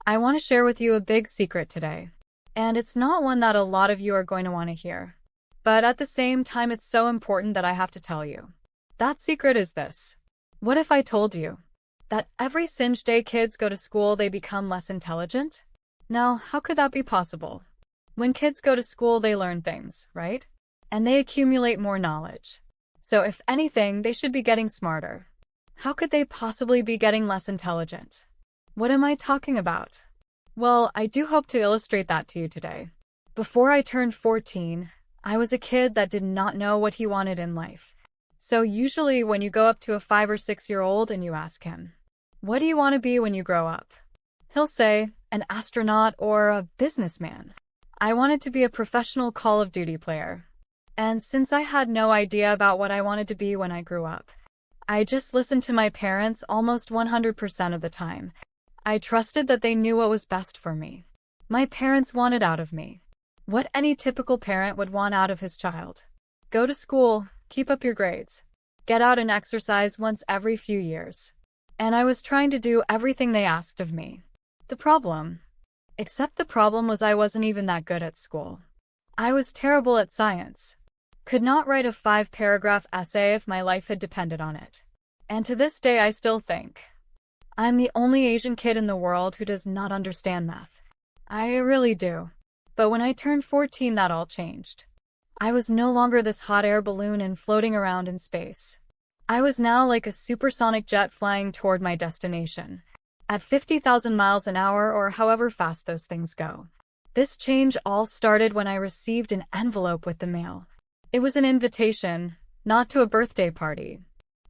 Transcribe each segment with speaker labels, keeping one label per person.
Speaker 1: I want to share with you a big secret today. And it's not one that a lot of you are going to want to hear. But at the same time, it's so important that I have to tell you. That secret is this. What if I told you that every singe day kids go to school, they become less intelligent? Now, how could that be possible? When kids go to school, they learn things, right? And they accumulate more knowledge. So if anything, they should be getting smarter. How could they possibly be getting less intelligent? What am I talking about? Well, I do hope to illustrate that to you today. Before I turned 14, I was a kid that did not know what he wanted in life. So usually when you go up to a 5 or 6-year-old and you ask him, "What do you want to be when you grow up?" He'll say, "An astronaut or a businessman." I wanted to be a professional Call of Duty player. And since I had no idea about what I wanted to be when I grew up, I just listened to my parents almost 100% of the time. I trusted that they knew what was best for me. My parents wanted out of me what any typical parent would want out of his child. Go to school, keep up your grades, get out and exercise once every few years. And I was trying to do everything they asked of me. The problem was I wasn't even that good at school. I was terrible at science. Could not write a 5-paragraph essay if my life had depended on it. And to this day I still think I'm the only Asian kid in the world who does not understand math. I really do. But when I turned 14, that all changed. I was no longer this hot air balloon and floating around in space. I was now like a supersonic jet flying toward my destination, at 50,000 miles an hour or however fast those things go. This change all started when I received an envelope with the mail. It was an invitation, not to a birthday party.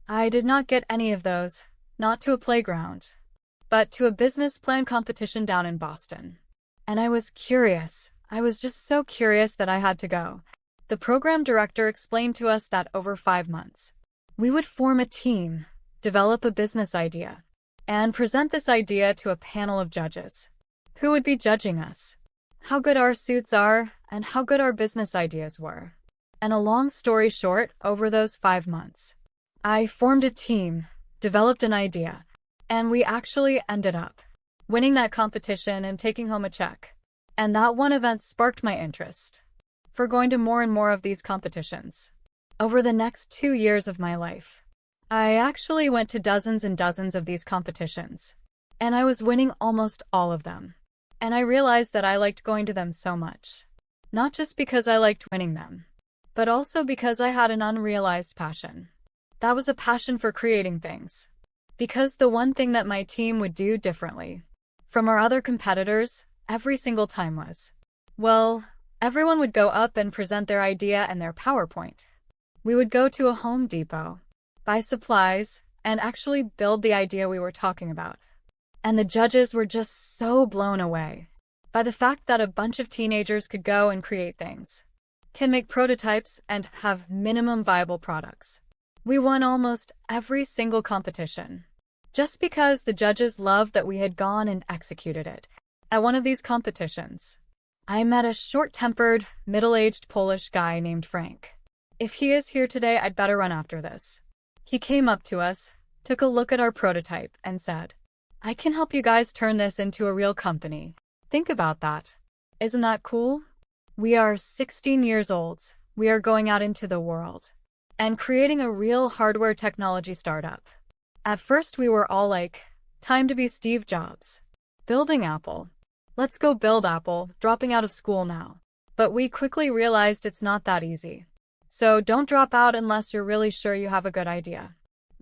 Speaker 1: I did not get any of those, not to a playground, but to a business plan competition down in Boston. And I was curious. I was just so curious that I had to go. The program director explained to us that over 5 months, we would form a team, develop a business idea, and present this idea to a panel of judges who would be judging us, how good our suits are, and how good our business ideas were. And a long story short, over those 5 months, I formed a team, developed an idea, and we actually ended up winning that competition and taking home a check. And that one event sparked my interest for going to more and more of these competitions. Over the next 2 years of my life, I actually went to dozens and dozens of these competitions, and I was winning almost all of them. And I realized that I liked going to them so much. Not just because I liked winning them, but also because I had an unrealized passion. That was a passion for creating things. Because the one thing that my team would do differently from our other competitors every single time was, well, everyone would go up and present their idea and their PowerPoint. We would go to a Home Depot, buy supplies, and actually build the idea we were talking about. And the judges were just so blown away by the fact that a bunch of teenagers could go and create things, can make prototypes, and have minimum viable products. We won almost every single competition, just because the judges loved that we had gone and executed it. At one of these competitions, I met a short-tempered, middle-aged Polish guy named Frank. If he is here today, I'd better run after this. He came up to us, took a look at our prototype, and said, "I can help you guys turn this into a real company." Think about that. Isn't that cool? We are 16 years old. We are going out into the world and creating a real hardware technology startup. At first, we were all like, time to be Steve Jobs. Building Apple. Let's go build Apple, dropping out of school now. But we quickly realized it's not that easy. So don't drop out unless you're really sure you have a good idea.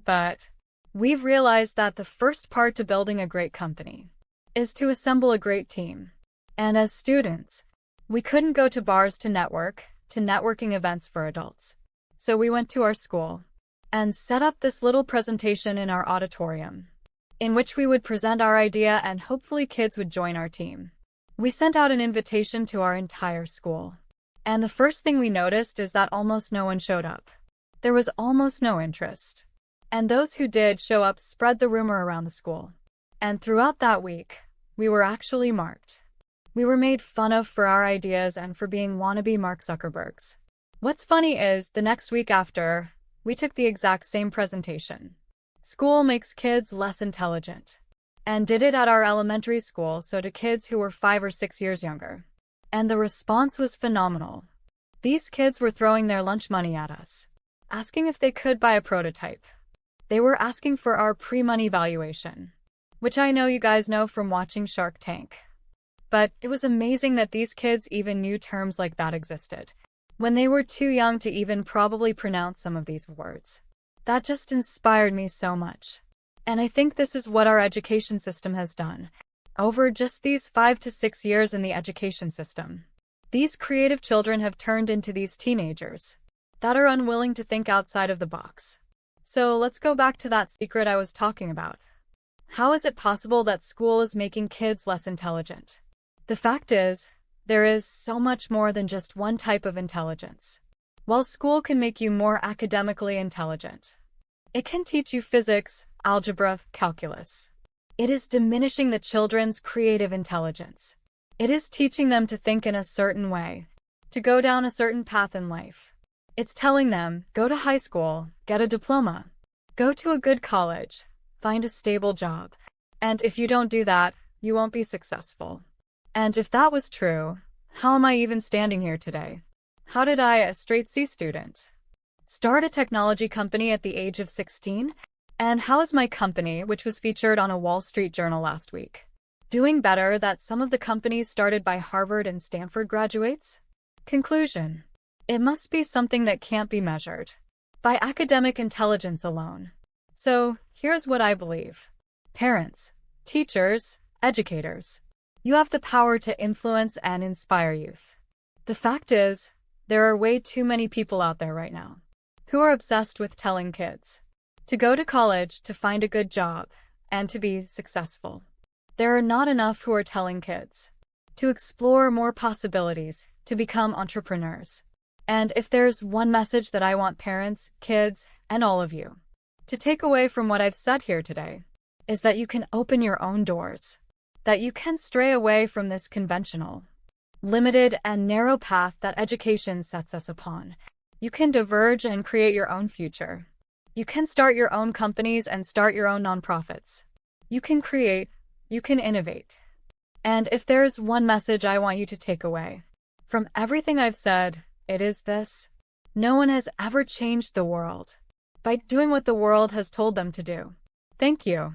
Speaker 1: But we've realized that the first part to building a great company is to assemble a great team. And as students, we couldn't go to bars to networking events for adults. So we went to our school and set up this little presentation in our auditorium, in which we would present our idea and hopefully kids would join our team. We sent out an invitation to our entire school. And the first thing we noticed is that almost no one showed up. There was almost no interest. And those who did show up spread the rumor around the school. And throughout that week, we were actually marked. We were made fun of for our ideas and for being wannabe Mark Zuckerbergs. What's funny is, the next week after, we took the exact same presentation. School makes kids less intelligent. and did it at our elementary school, so to kids who were 5 or 6 years younger. And the response was phenomenal. These kids were throwing their lunch money at us, asking if they could buy a prototype. They were asking for our pre-money valuation, which I know you guys know from watching Shark Tank. But it was amazing that these kids even knew terms like that existed, when they were too young to even probably pronounce some of these words. That just inspired me so much. And I think this is what our education system has done. Over just these 5 to 6 years in the education system, these creative children have turned into these teenagers that are unwilling to think outside of the box. So let's go back to that secret I was talking about. How is it possible that school is making kids less intelligent? The fact is, there is so much more than just one type of intelligence. While school can make you more academically intelligent, it can teach you physics, algebra, calculus. It is diminishing the children's creative intelligence. It is teaching them to think in a certain way, to go down a certain path in life. It's telling them, go to high school, get a diploma, go to a good college, find a stable job. And if you don't do that, you won't be successful. And if that was true, how am I even standing here today? How did I, a straight C student, start a technology company at the age of 16? And how is my company, which was featured on a Wall Street Journal last week, doing better than some of the companies started by Harvard and Stanford graduates? Conclusion: it must be something that can't be measured by academic intelligence alone. So, here's what I believe. Parents, teachers, educators, you have the power to influence and inspire youth. The fact is, there are way too many people out there right now who are obsessed with telling kids to go to college, to find a good job, and to be successful. There are not enough who are telling kids to explore more possibilities, to become entrepreneurs. And if there's one message that I want parents, kids, and all of you to take away from what I've said here today, is that you can open your own doors, that you can stray away from this conventional, limited, and narrow path that education sets us upon. You can diverge and create your own future. You can start your own companies and start your own nonprofits. You can create, you can innovate. And if there's one message I want you to take away from everything I've said, it is this: no one has ever changed the world by doing what the world has told them to do. Thank you.